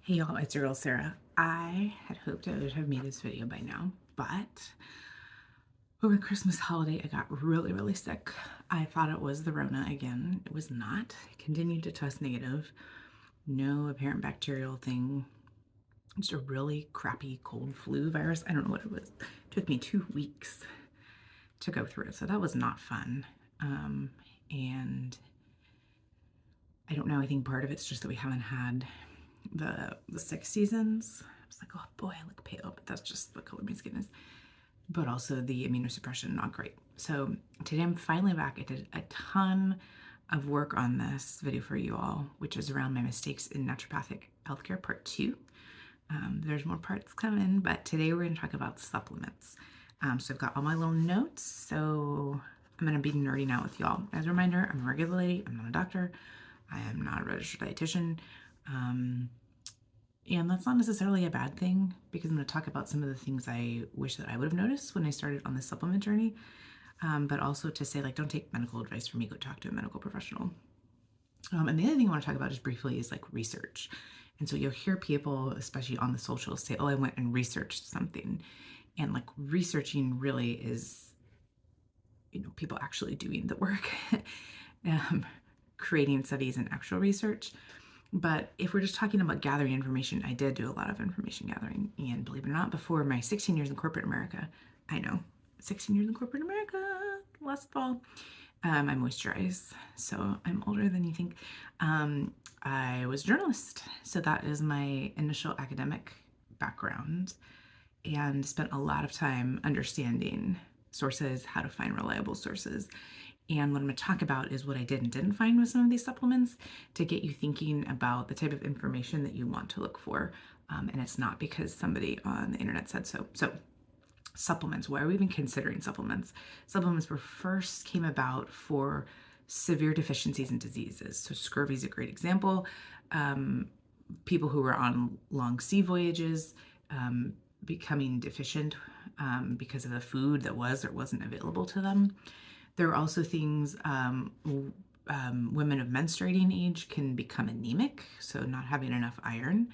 Hey y'all, it's your girl Sarah. I had hoped I would have made this video by now, but over the Christmas holiday, I got really, really sick. I thought it was the Rona again. It was not. I continued to test negative. No apparent bacterial thing. Just a really crappy cold flu virus. I don't know what it was. It took me 2 weeks to go through it, so that was not fun. And I don't know. I think part of it's just that we haven't had the sick seasons. I was like, oh boy, I look pale, but that's just the color my skin is. But also the immunosuppression, not great. So today I'm finally back. I did a ton of work on this video for you all, which is around my mistakes in naturopathic healthcare part 2. There's more parts coming, but today we're going to talk about supplements. So I've got all my little notes, so I'm going to be nerding out with y'all. As a reminder, I'm a regular lady. I'm not a doctor. I am not a registered dietitian. And that's not necessarily a bad thing, because I'm going to talk about some of the things I wish that I would have noticed when I started on this supplement journey. But also to say, like, don't take medical advice from me, go talk to a medical professional. And the other thing I want to talk about just briefly is like research. And so you'll hear people, especially on the socials, say, oh, I went and researched something. And like researching really is, people actually doing the work, creating studies and actual research. But if we're just talking about gathering information, I did do a lot of information gathering. And believe it or not, before my 16 years in corporate America, I know, 16 years in corporate America, last fall, I moisturize. So I'm older than you think. I was a journalist. So that is my initial academic background, and spent a lot of time understanding sources, how to find reliable sources. And what I'm going to talk about is what I did and didn't find with some of these supplements to get you thinking about the type of information that you want to look for. And it's not because somebody on the internet said so. So supplements, why are we even considering supplements? Supplements were first came about for severe deficiencies and diseases. So scurvy is a great example. People who were on long sea voyages, becoming deficient because of the food that was or wasn't available to them. There are also things, women of menstruating age can become anemic, so not having enough iron.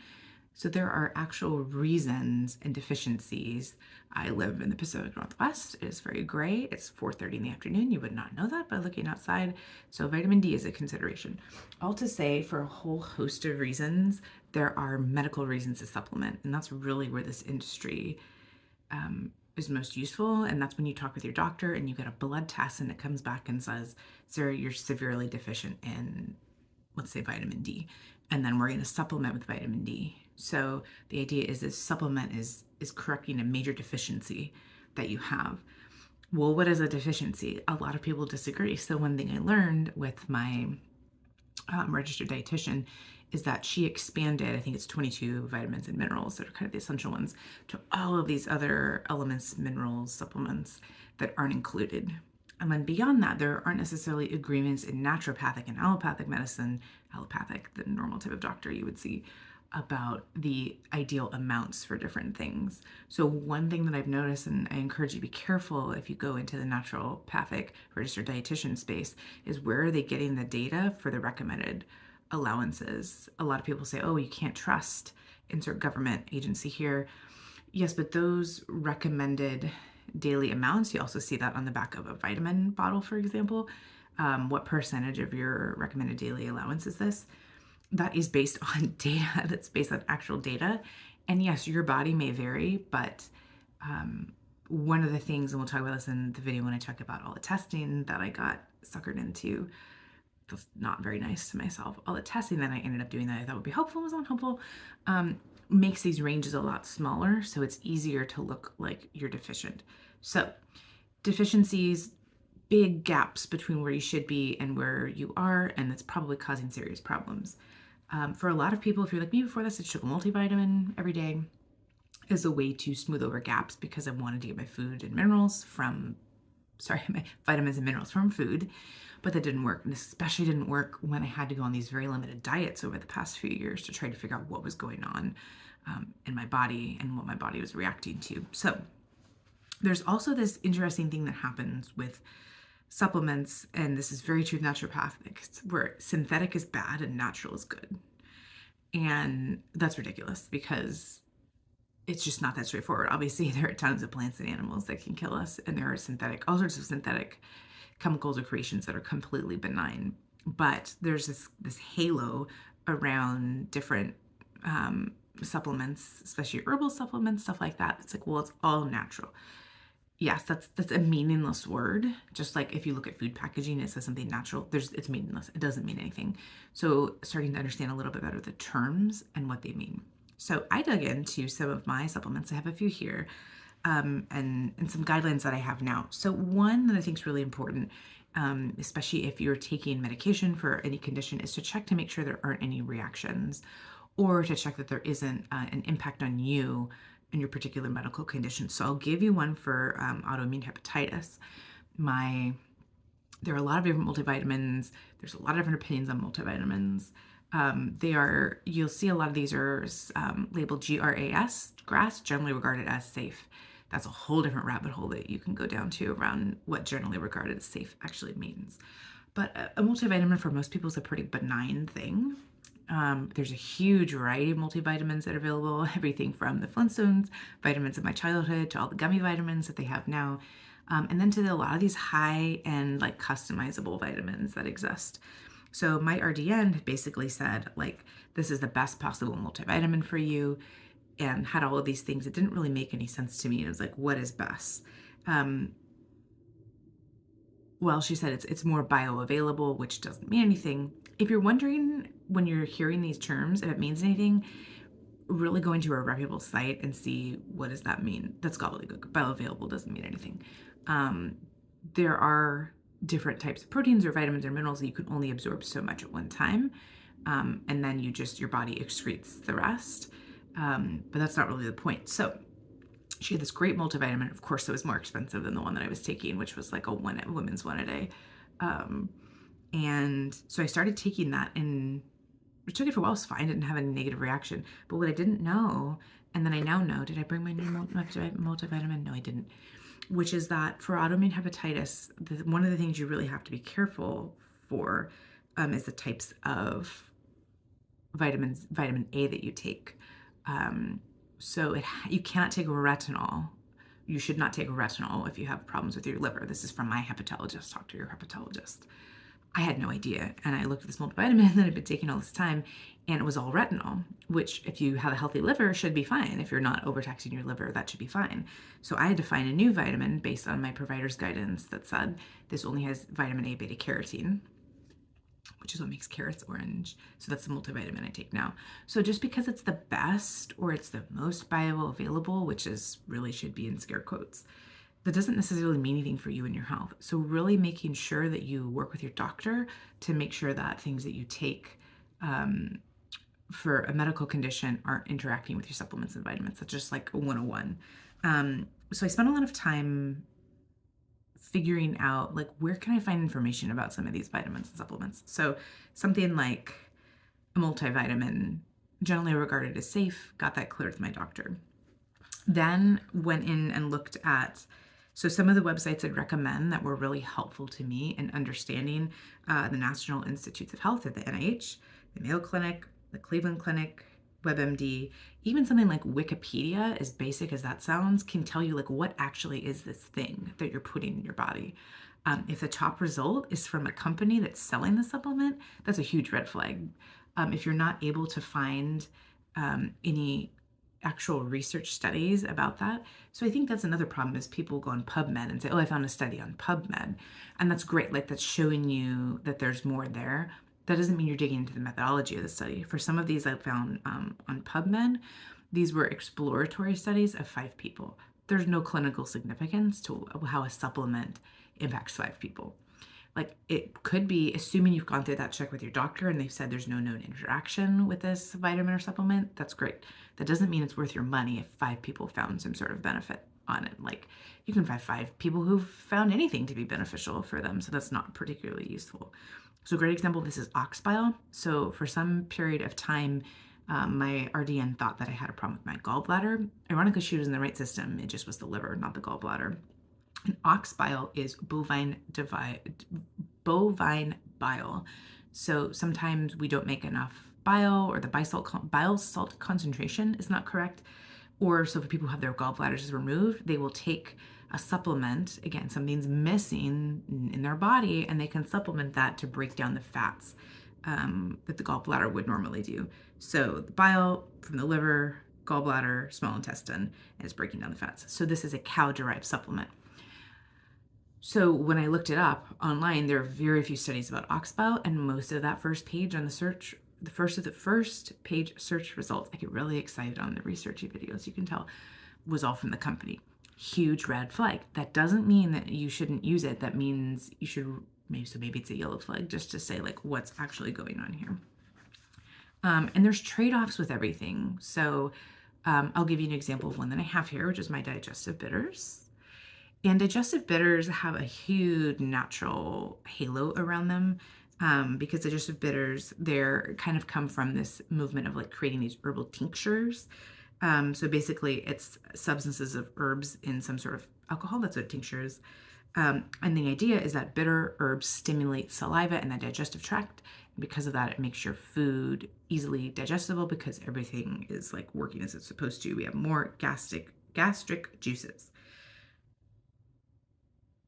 So there are actual reasons and deficiencies. I live in the Pacific Northwest. It is very gray. It's 4:30 in the afternoon. You would not know that by looking outside. So vitamin D is a consideration. All to say, for a whole host of reasons, there are medical reasons to supplement. And that's really where this industry is most useful. And that's when you talk with your doctor and you get a blood test and it comes back and says, Sarah, you're severely deficient in, let's say, vitamin D. And then we're going to supplement with vitamin D. So the idea is this supplement is correcting a major deficiency that you have. Well, what is a deficiency? A lot of people disagree. So one thing I learned with my registered dietitian is that she expanded, I think it's 22 vitamins and minerals that are kind of the essential ones, to all of these other elements, minerals, supplements that aren't included. And then beyond that, there aren't necessarily agreements in naturopathic and allopathic medicine, allopathic, the normal type of doctor you would see, about the ideal amounts for different things. So one thing that I've noticed, and I encourage you to be careful if you go into the naturopathic registered dietitian space, is where are they getting the data for the recommended allowances? A lot of people say, oh, you can't trust insert government agency here. Yes, but those recommended daily amounts, you also see that on the back of a vitamin bottle, for example. What percentage of your recommended daily allowance is this? That is based on data, that's based on actual data. And yes, your body may vary, but one of the things, and we'll talk about this in the video when I talk about all the testing that I got suckered into, that's not very nice to myself. All the testing that I ended up doing that I thought would be helpful was unhelpful, makes these ranges a lot smaller, so it's easier to look like you're deficient. So deficiencies, big gaps between where you should be and where you are, and that's probably causing serious problems. For a lot of people, if you're like me before this, I took a multivitamin every day as a way to smooth over gaps because I wanted to get my food and minerals from, my vitamins and minerals from food, but that didn't work. And especially didn't work when I had to go on these very limited diets over the past few years to try to figure out what was going on in my body and what my body was reacting to. So there's also this interesting thing that happens with supplements, and this is very true of naturopathic, where synthetic is bad and natural is good. And that's ridiculous because it's just not that straightforward. Obviously, there are tons of plants and animals that can kill us, and there are all sorts of synthetic chemicals or creations that are completely benign. But there's this halo around different supplements, especially herbal supplements, stuff like that. It's like, well, it's all natural. Yes, that's a meaningless word. Just like if you look at food packaging, it says something natural. It's meaningless. It doesn't mean anything. So starting to understand a little bit better the terms and what they mean. So I dug into some of my supplements. I have a few here, and some guidelines that I have now. So one that I think is really important, especially if you're taking medication for any condition, is to check to make sure there aren't any reactions, or to check that there isn't an impact on you and your particular medical condition. So I'll give you one for autoimmune hepatitis. There are a lot of different multivitamins. There's a lot of different opinions on multivitamins. You'll see a lot of these are labeled GRAS, generally regarded as safe. That's a whole different rabbit hole that you can go down to around what generally regarded as safe actually means. But a multivitamin for most people is a pretty benign thing. There's a huge variety of multivitamins that are available, everything from the Flintstones, vitamins of my childhood, to all the gummy vitamins that they have now, and then to a lot of these high-end, like customizable vitamins that exist. So my RDN basically said, like, this is the best possible multivitamin for you, and had all of these things. It didn't really make any sense to me. It was like, what is best? Well, she said it's more bioavailable, which doesn't mean anything. If you're wondering when you're hearing these terms if it means anything, really go into a reputable site and see what does that mean. That's gobbledygook. Bioavailable doesn't mean anything. There are different types of proteins or vitamins or minerals that you can only absorb so much at one time, and then your body excretes the rest. But that's not really the point. So she had this great multivitamin. Of course, it was more expensive than the one that I was taking, which was like a women's one a day. And so I started taking that, and I took it for a while. It was fine. Didn't have any negative reaction. But what I didn't know, and then I now know, did I bring my new multivitamin? No, I didn't. Which is that for autoimmune hepatitis, one of the things you really have to be careful for is the types of vitamin A that you take. So you cannot take retinol. You should not take retinol if you have problems with your liver. This is from my hepatologist. Talk to your hepatologist. I had no idea. And I looked at this multivitamin that I've been taking all this time, and it was all retinol, which if you have a healthy liver should be fine. If you're not overtaxing your liver, that should be fine. So I had to find a new vitamin based on my provider's guidance that said this only has vitamin A beta carotene, which is what makes carrots orange. So that's the multivitamin I take now. So just because it's the best or it's the most bioavailable, which is really should be in scare quotes, that doesn't necessarily mean anything for you and your health. So really making sure that you work with your doctor to make sure that things that you take for a medical condition aren't interacting with your supplements and vitamins. That's just like a 101. So I spent a lot of time figuring out, like, where can I find information about some of these vitamins and supplements? So something like a multivitamin, generally regarded as safe, got that cleared with my doctor. Then went in and looked at, so some of the websites I'd recommend that were really helpful to me in understanding the National Institutes of Health at the NIH, the Mayo Clinic, the Cleveland Clinic, WebMD, even something like Wikipedia, as basic as that sounds, can tell you like what actually is this thing that you're putting in your body. If the top result is from a company that's selling the supplement, that's a huge red flag. If you're not able to find any actual research studies about that. So I think that's another problem is people go on PubMed and say, oh, I found a study on PubMed. And that's great. Like that's showing you that there's more there. That doesn't mean you're digging into the methodology of the study. For some of these I found on PubMed, these were exploratory studies of 5 people. There's no clinical significance to how a supplement impacts 5 people. Like it could be, assuming you've gone through that check with your doctor and they've said there's no known interaction with this vitamin or supplement, that's great. That doesn't mean it's worth your money if 5 people found some sort of benefit on it. Like you can find 5 people who've found anything to be beneficial for them, so that's not particularly useful. So a great example of this is ox bile. So for some period of time, my RDN thought that I had a problem with my gallbladder. Ironically, she was in the right system. It just was the liver, not the gallbladder. And ox bile is bovine bile. So sometimes we don't make enough bile, or the bile salt concentration is not correct. Or so for people who have their gallbladders removed, they will take a supplement. Again, something's missing in their body, and they can supplement that to break down the fats that the gallbladder would normally do. So the bile from the liver, gallbladder, small intestine, and it's breaking down the fats. So this is a cow-derived supplement. So when I looked it up online, there are very few studies about ox bile, and most of that first page on the search, the first page search results, I get really excited on the researchy videos, you can tell, was all from the company. Huge red flag. That doesn't mean that you shouldn't use it. That means you should, maybe it's a yellow flag, just to say like what's actually going on here. And there's trade-offs with everything. So I'll give you an example of one that I have here, which is my digestive bitters. And digestive bitters have a huge natural halo around them because digestive bitters, they're kind of come from this movement of like creating these herbal tinctures. So basically it's substances of herbs in some sort of alcohol. That's what tincture is. And the idea is that bitter herbs stimulate saliva and the digestive tract. And because of that, it makes your food easily digestible because everything is like working as it's supposed to. We have more gastric juices.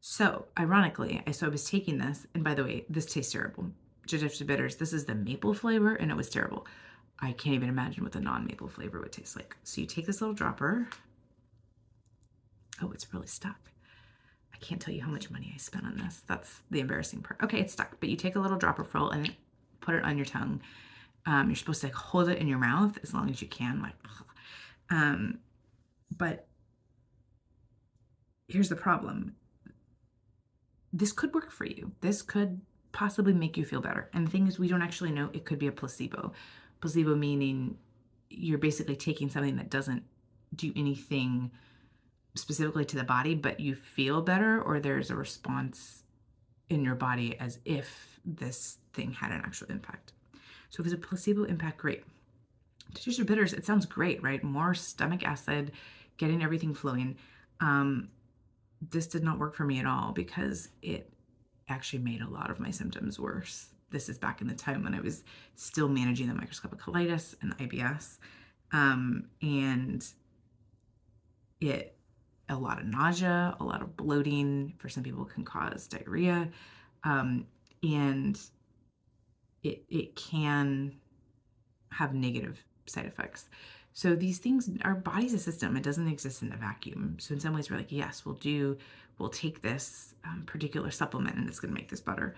So ironically, I was taking this, and by the way, this tastes terrible. Digestive bitters, this is the maple flavor, and it was terrible. I can't even imagine what the non-maple flavor would taste like. So you take this little dropper. Oh, it's really stuck. I can't tell you how much money I spent on this. That's the embarrassing part. Okay, it's stuck, but you take a little dropper full and put it on your tongue. You're supposed to hold it in your mouth as long as you can, but here's the problem. This could work for you. This could possibly make you feel better. And the thing is, we don't actually know. It could be a placebo. Placebo meaning you're basically taking something that doesn't do anything specifically to the body, but you feel better, or there's a response in your body as if this thing had an actual impact. So if it's a placebo impact, great. Digestive bitters, it sounds great, right? More stomach acid, getting everything flowing. This did not work for me at all because it actually made a lot of my symptoms worse. This is back in the time when I was still managing the microscopic colitis and IBS. And a lot of nausea, a lot of bloating, for some people can cause diarrhea. And it can have negative side effects. So these things, our body's a system. It doesn't exist in a vacuum. So in some ways we're like, yes, we'll take this particular supplement and it's going to make this better.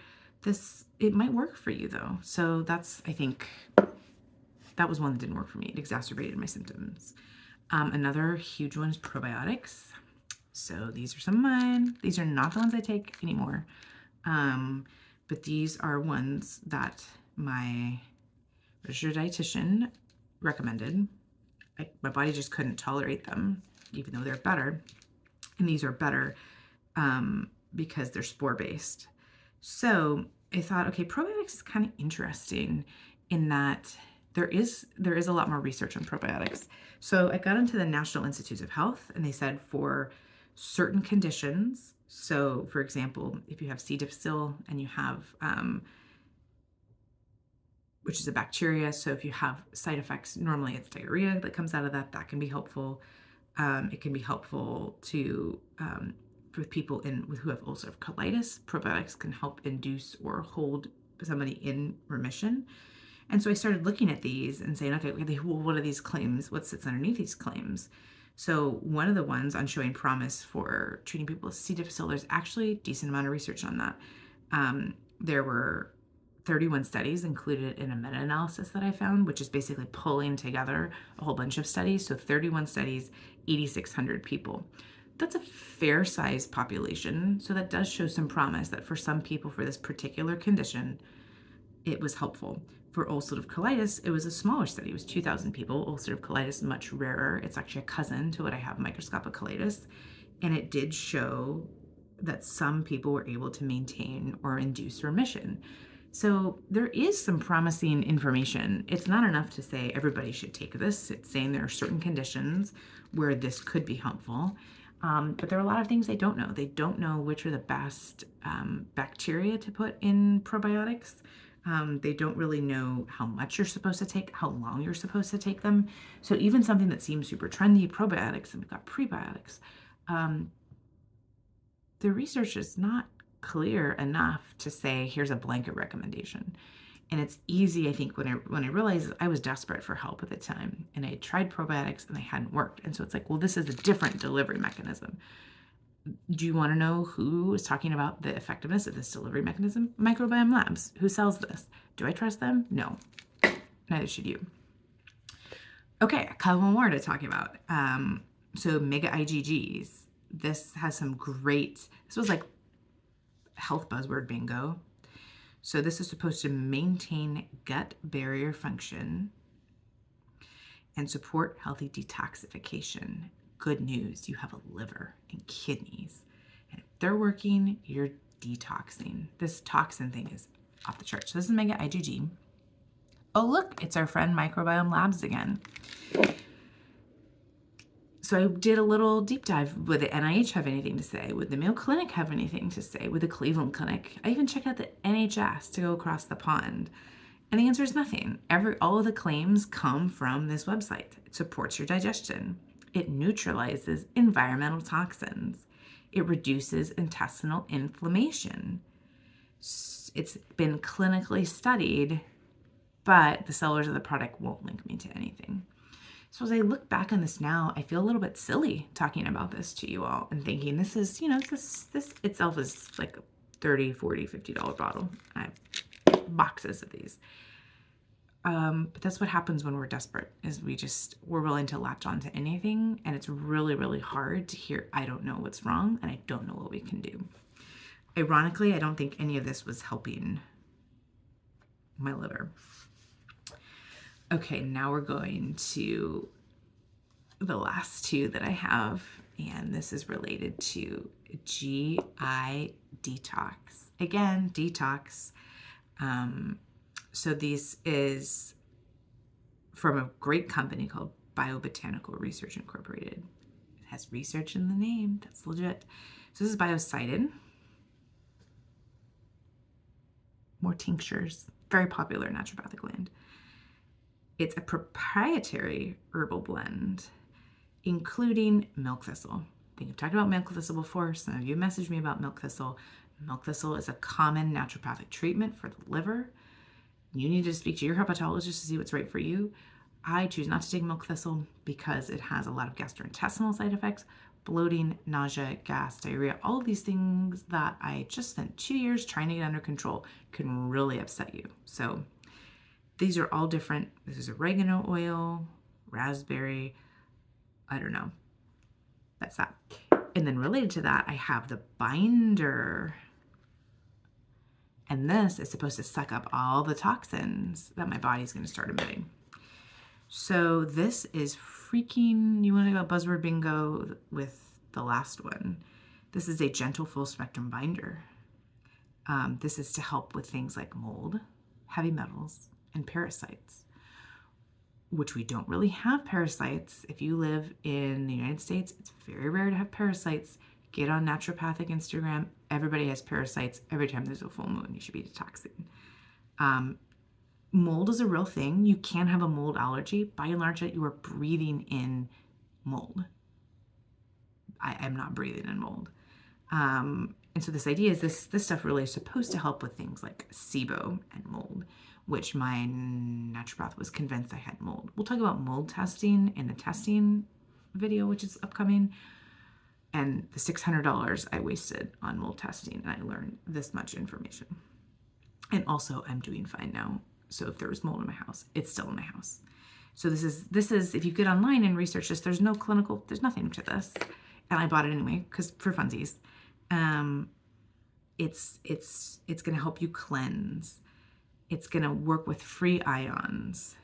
It might work for you though. So I think that was one that didn't work for me. It exacerbated my symptoms. Another huge one is probiotics. So these are some of mine. These are not the ones I take anymore. But these are ones that my registered dietitian recommended. My body just couldn't tolerate them, even though they're better. And these are better because they're spore-based. So I thought, okay, probiotics is kind of interesting in that there is a lot more research on probiotics. So I got into the National Institutes of Health, and they said for certain conditions, so for example, if you have C. difficile and you have which is a bacteria. So if you have side effects, normally it's diarrhea that comes out of that. That can be helpful. It can be helpful to with people who have ulcerative colitis. Probiotics can help induce or hold somebody in remission. And so I started looking at these and saying, okay, well, what are these claims? What sits underneath these claims? So one of the ones on showing promise for treating people with C. difficile, there's actually a decent amount of research on that. There were 31 studies included in a meta-analysis that I found, which is basically pulling together a whole bunch of studies. So 31 studies, 8,600 people. That's a fair-sized population. So that does show some promise that for some people for this particular condition, it was helpful. For ulcerative colitis, it was a smaller study. It was 2,000 people. Ulcerative colitis, much rarer. It's actually a cousin to what I have, microscopic colitis. And it did show that some people were able to maintain or induce remission. So there is some promising information. It's not enough to say everybody should take this. It's saying there are certain conditions where this could be helpful. But there are a lot of things they don't know. They don't know which are the best bacteria to put in probiotics. They don't really know how much you're supposed to take, how long you're supposed to take them. So even something that seems super trendy, probiotics, and we've got prebiotics, the research is not clear enough to say, here's a blanket recommendation. And it's easy, I think, when I realized I was desperate for help at the time, and I tried probiotics and they hadn't worked. And so it's like, well, this is a different delivery mechanism. Do you want to know who is talking about the effectiveness of this delivery mechanism? Microbiome Labs. Who sells this? Do I trust them? No. Neither should you. Okay, a couple more to talk about. So mega IgGs. This has some great, this was like health buzzword bingo. So this is supposed to maintain gut barrier function and support healthy detoxification. Good news, you have a liver and kidneys. And if they're working, you're detoxing. This toxin thing is off the charts. So this is mega IgG. Oh, look, it's our friend Microbiome Labs again. So I did a little deep dive. Would the NIH have anything to say? Would the Mayo Clinic have anything to say? Would the Cleveland Clinic? I even checked out the NHS to go across the pond. And the answer is nothing. All of the claims come from this website. It supports your digestion. It neutralizes environmental toxins. It reduces intestinal inflammation. It's been clinically studied, but the sellers of the product won't link me to anything. So as I look back on this now, I feel a little bit silly talking about this to you all and thinking this is, this itself is like a $30, $40, $50 bottle. I have boxes of these. But that's what happens when we're desperate, is we're willing to latch onto anything. And it's really, really hard to hear, I don't know what's wrong and I don't know what we can do. Ironically, I don't think any of this was helping my liver. Okay, now we're going to the last two that I have, and this is related to GI detox. Again, detox. So this is from a great company called Biobotanical Research Incorporated. It has research in the name. That's legit. So this is biocidin. More tinctures. Very popular in naturopathic land. It's a proprietary herbal blend, including milk thistle. I think I've talked about milk thistle before. Some of you messaged me about milk thistle. Milk thistle is a common naturopathic treatment for the liver. You need to speak to your hepatologist to see what's right for you. I choose not to take milk thistle because it has a lot of gastrointestinal side effects, bloating, nausea, gas, diarrhea, all of these things that I just spent 2 years trying to get under control can really upset you. So these are all different. This is oregano oil, raspberry, I don't know. That's that. And then related to that, I have the binder. And this is supposed to suck up all the toxins that my body's going to start emitting. So this is freaking, you want to go buzzword bingo with the last one. This is a gentle full spectrum binder. This is to help with things like mold, heavy metals, and parasites, which we don't really have parasites. If you live in the United States, it's very rare to have parasites. Get on Naturopathic Instagram. Everybody has parasites. Every time there's a full moon, you should be detoxing. Mold is a real thing. You can have a mold allergy. By and large, you are breathing in mold. I am not breathing in mold. And so this idea is this stuff really is supposed to help with things like SIBO and mold, which my naturopath was convinced I had mold. We'll talk about mold testing in the testing video, which is upcoming. And the $600 I wasted on mold testing, and I learned this much information. And also, I'm doing fine now. So if there was mold in my house, it's still in my house. So this is if you get online and research this, there's nothing to this. And I bought it anyway, because for funsies. It's going to help you cleanse. It's going to work with free ions.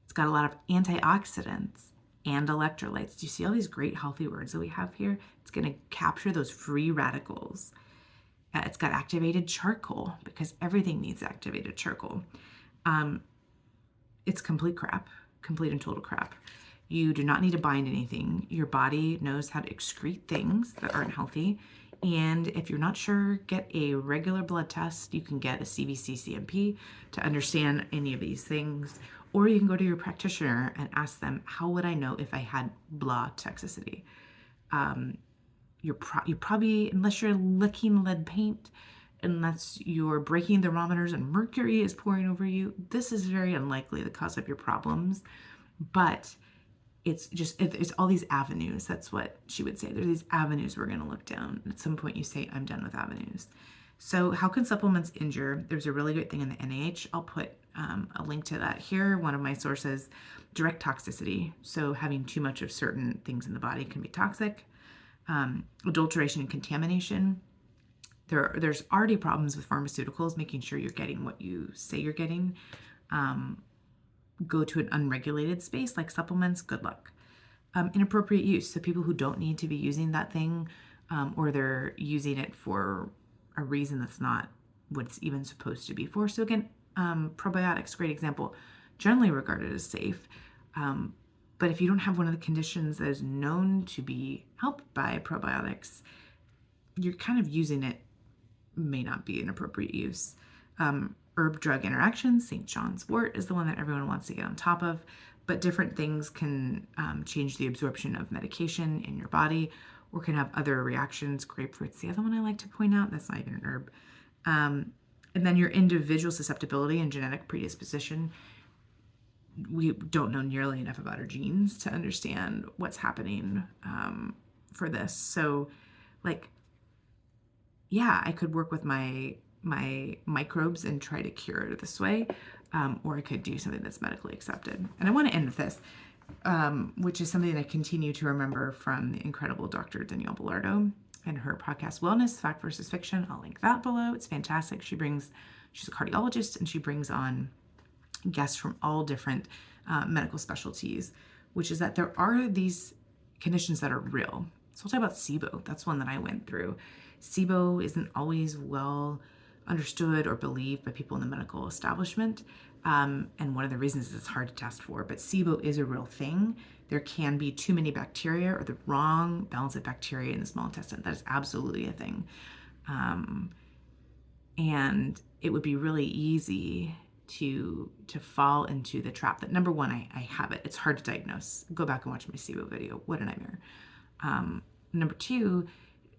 It's got a lot of antioxidants and electrolytes. Do you see all these great healthy words that we have here? It's going to capture those free radicals. It's got activated charcoal, because everything needs activated charcoal. It's complete crap, complete and total crap. You do not need to bind anything. Your body knows how to excrete things that aren't healthy. And if you're not sure, get a regular blood test. You can get a CBC CMP to understand any of these things. Or you can go to your practitioner and ask them, how would I know if I had blah toxicity? You're probably, unless you're licking lead paint, unless you're breaking thermometers and mercury is pouring over you, this is very unlikely the cause of your problems. But it's all these avenues. That's what she would say. There's these avenues we're going to look down. At some point you say, I'm done with avenues. So how can supplements injure? There's a really great thing in the NIH. I'll put a link to that here. One of my sources, direct toxicity. So having too much of certain things in the body can be toxic. Adulteration and contamination. There's already problems with pharmaceuticals, making sure you're getting what you say you're getting. Go to an unregulated space like supplements, good luck. Inappropriate use. So people who don't need to be using that thing, or they're using it for a reason that's not what it's even supposed to be for. So again, probiotics, great example, generally regarded as safe. But if you don't have one of the conditions that is known to be helped by probiotics, you're kind of using it, may not be an appropriate use. Herb-drug interactions, St. John's wort is the one that everyone wants to get on top of, but different things can change the absorption of medication in your body or can have other reactions. Grapefruit's the other one I like to point out. That's not even an herb. And then your individual susceptibility and genetic predisposition. We don't know nearly enough about our genes to understand what's happening for this. So, like, yeah, I could work with my microbes and try to cure it this way, or I could do something that's medically accepted. And I want to end with this, which is something that I continue to remember from the incredible Dr. Danielle Belardo and her podcast, Wellness, Fact versus Fiction. I'll link that below. It's fantastic. She's a cardiologist, and she brings on guests from all different medical specialties, which is that there are these conditions that are real. So we'll talk about SIBO. That's one that I went through. SIBO isn't always well understood or believed by people in the medical establishment. And one of the reasons is it's hard to test for, but SIBO is a real thing. There can be too many bacteria or the wrong balance of bacteria in the small intestine. That is absolutely a thing. And it would be really easy to fall into the trap that, number one, I have it. It's hard to diagnose. Go back and watch my SIBO video. What a nightmare. Number two,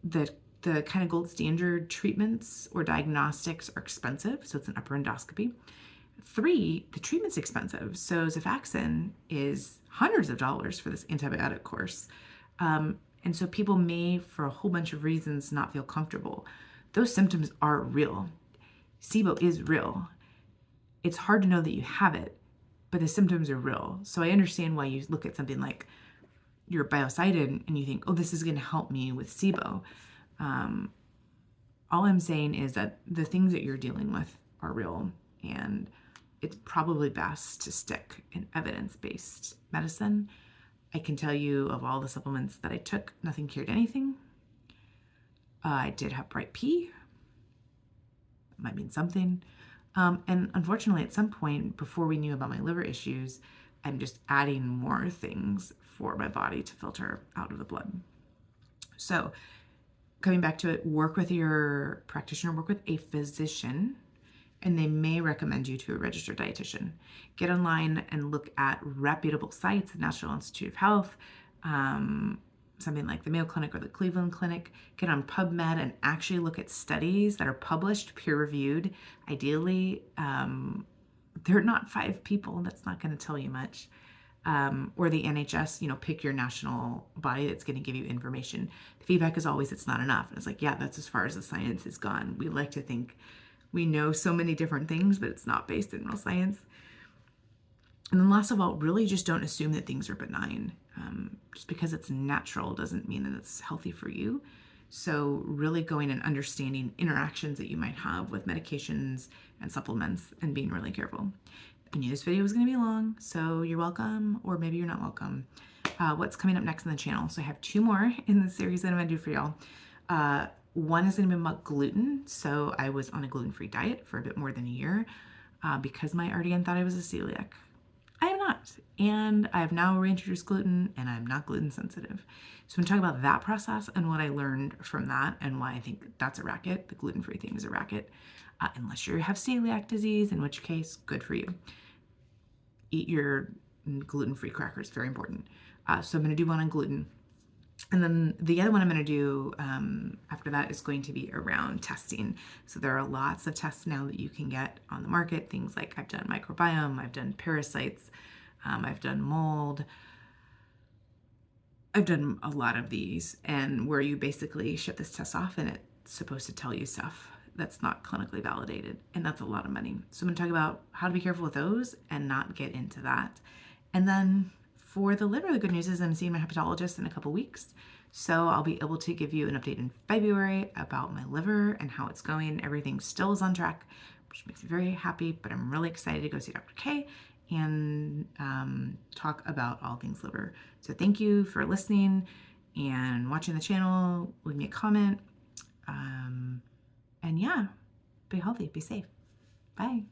the kind of gold standard treatments or diagnostics are expensive, so it's an upper endoscopy. Three, the treatment's expensive. So Xifaxan is hundreds of dollars for this antibiotic course. And so people may, for a whole bunch of reasons, not feel comfortable. Those symptoms are real. SIBO is real. It's hard to know that you have it, but the symptoms are real. So I understand why you look at something like your biocidin and you think, oh, this is going to help me with SIBO. All I'm saying is that the things that you're dealing with are real, and it's probably best to stick in evidence-based medicine. I can tell you of all the supplements that I took, nothing cured anything. I did have bright pea. That might mean something. And unfortunately, at some point, before we knew about my liver issues, I'm just adding more things for my body to filter out of the blood. So coming back to it, work with your practitioner, work with a physician, and they may recommend you to a registered dietitian. Get online and look at reputable sites, the National Institute of Health, something like the Mayo Clinic or the Cleveland Clinic. Get on PubMed and actually look at studies that are published, peer-reviewed. Ideally, they're not 5 people. That's not going to tell you much. Or the NHS, pick your national body that's going to give you information. The feedback is always, it's not enough. And it's like, yeah, that's as far as the science has gone. We like to think we know so many different things, but it's not based in real science. And then last of all, really just don't assume that things are benign. Just because it's natural doesn't mean that it's healthy for you. So really going and understanding interactions that you might have with medications and supplements and being really careful. I knew this video was going to be long, so you're welcome, or maybe you're not welcome. What's coming up next on the channel? So I have 2 more in the series that I'm going to do for y'all. One is going to be about gluten. So I was on a gluten-free diet for a bit more than a year because my RDN thought I was a celiac. I am not. And I've now reintroduced gluten and I'm not gluten sensitive. So I'm going to talk about that process and what I learned from that and why I think that's a racket. The gluten-free thing is a racket. Unless you have celiac disease, in which case, good for you. Eat your gluten-free crackers, very important. So I'm going to do one on gluten. And then the other one I'm going to do after that is going to be around testing. So there are lots of tests now that you can get on the market. Things like I've done microbiome, I've done parasites, I've done mold. I've done a lot of these, and where you basically ship this test off and it's supposed to tell you stuff that's not clinically validated, and that's a lot of money. So I'm going to talk about how to be careful with those and not get into that. And then for the liver, the good news is I'm seeing my hepatologist in a couple weeks. So I'll be able to give you an update in February about my liver and how it's going. Everything still is on track, which makes me very happy, but I'm really excited to go see Dr. K and talk about all things liver. So thank you for listening and watching the channel. Leave me a comment. And yeah, be healthy, be safe. Bye.